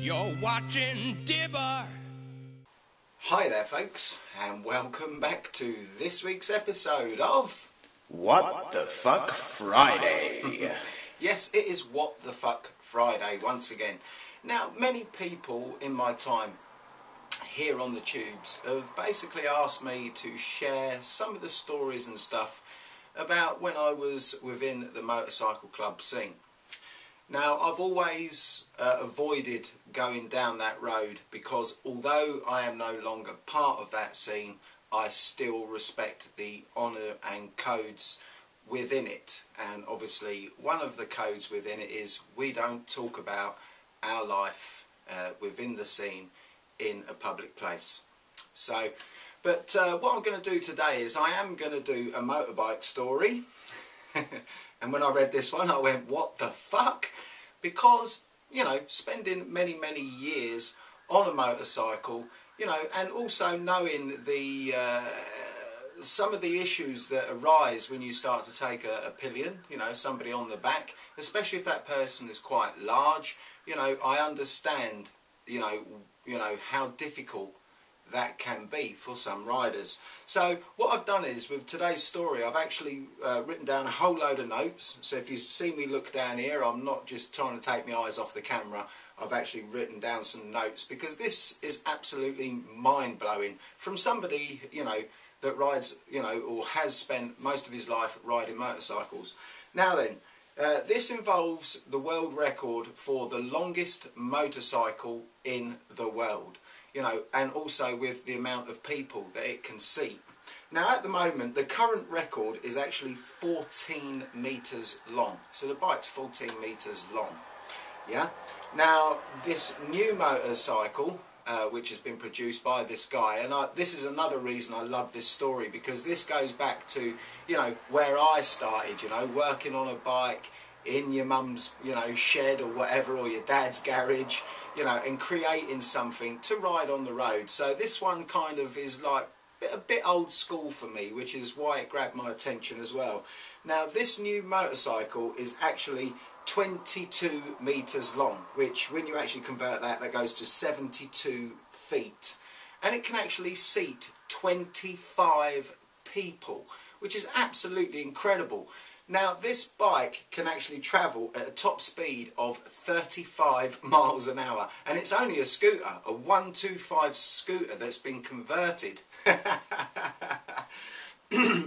You're watching Dibber. Hi there folks, and welcome back to this week's episode of What the Fuck Friday. Yes, it is What the Fuck Friday once again. Now, many people in my time here on the tubes have basically asked me to share some of the stories and stuff about when I was within the motorcycle club scene. Now, I've always avoided going down that road because although I am no longer part of that scene, I still respect the honour and codes within it. And obviously one of the codes within it is we don't talk about our life within the scene in a public place. So, but what I'm going to do today is I am going to do a motorbike story. And when I read this one I went, what the fuck? Because, you know, spending many years on a motorcycle, you know, and also knowing the some of the issues that arise when you start to take a pillion, you know, somebody on the back, especially if that person is quite large, you know, I understand, you know how difficult that can be for some riders. So what I've done is, with today's story, I've actually written down a whole load of notes. So if you see me look down here, I'm not just trying to take my eyes off the camera. I've actually written down some notes because this is absolutely mind-blowing from somebody, you know, that rides, you know, or has spent most of his life riding motorcycles. Now then, this involves the world record for the longest motorcycle in the world. You know, and also with the amount of people that it can seat. Now at the moment the current record is actually 14 metres long. So the bike's 14 metres long. Yeah. Now this new motorcycle which has been produced by this guy, and this is another reason I love this story, because this goes back to, you know, where I started, you know, working on a bike in your mum's, you know, shed or whatever, or your dad's garage, you know, and creating something to ride on the road. So this one kind of is like a bit old school for me, which is why it grabbed my attention as well. Now this new motorcycle is actually 22 metres long, which when you actually convert that, that goes to 72 feet. And it can actually seat 25 people, which is absolutely incredible. Now this bike can actually travel at a top speed of 35 miles an hour, and it's only a scooter, a 125 scooter that's been converted.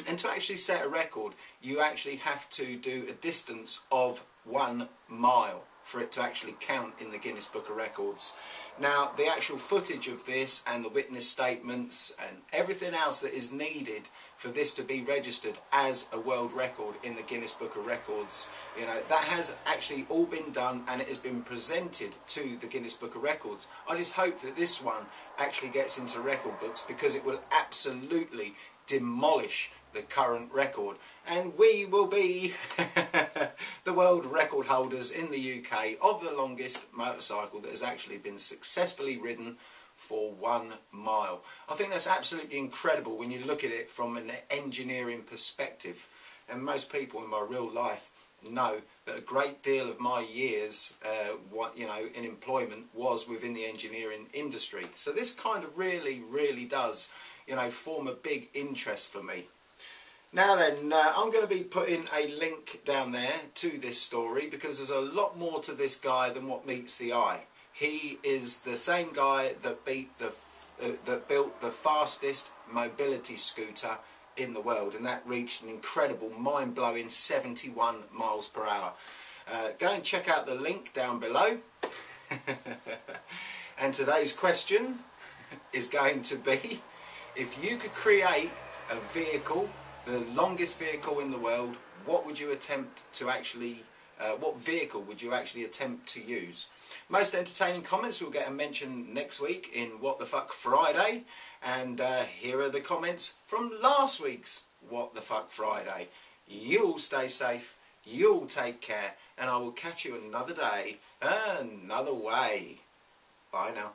And to actually set a record, you actually have to do a distance of 1 mile for it to actually count in the Guinness Book of Records. Now the actual footage of this and the witness statements and everything else that is needed for this to be registered as a world record in the Guinness Book of Records, you know, that has actually all been done and it has been presented to the Guinness Book of Records. I just hope that this one actually gets into record books, because it will absolutely demolish the current record, and we will be the world record holders in the UK of the longest motorcycle that has actually been successfully ridden for 1 mile. I think that's absolutely incredible when you look at it from an engineering perspective, and most people in my real life know that a great deal of my years in employment was within the engineering industry. So this kind of really does, you know, form a big interest for me. Now then, I'm going to be putting a link down there to this story, because there's a lot more to this guy than what meets the eye. He is the same guy that built the fastest mobility scooter in the world, and that reached an incredible, mind-blowing 71 miles per hour. Go and check out the link down below. And today's question is going to be, if you could create a vehicle, the longest vehicle in the world, what would you attempt to actually, what vehicle would you actually attempt to use? Most entertaining comments will get a mention next week in What the Fuck Friday, and here are the comments from last week's What the Fuck Friday. You all stay safe, you all take care, and I will catch you another day, another way. Bye now.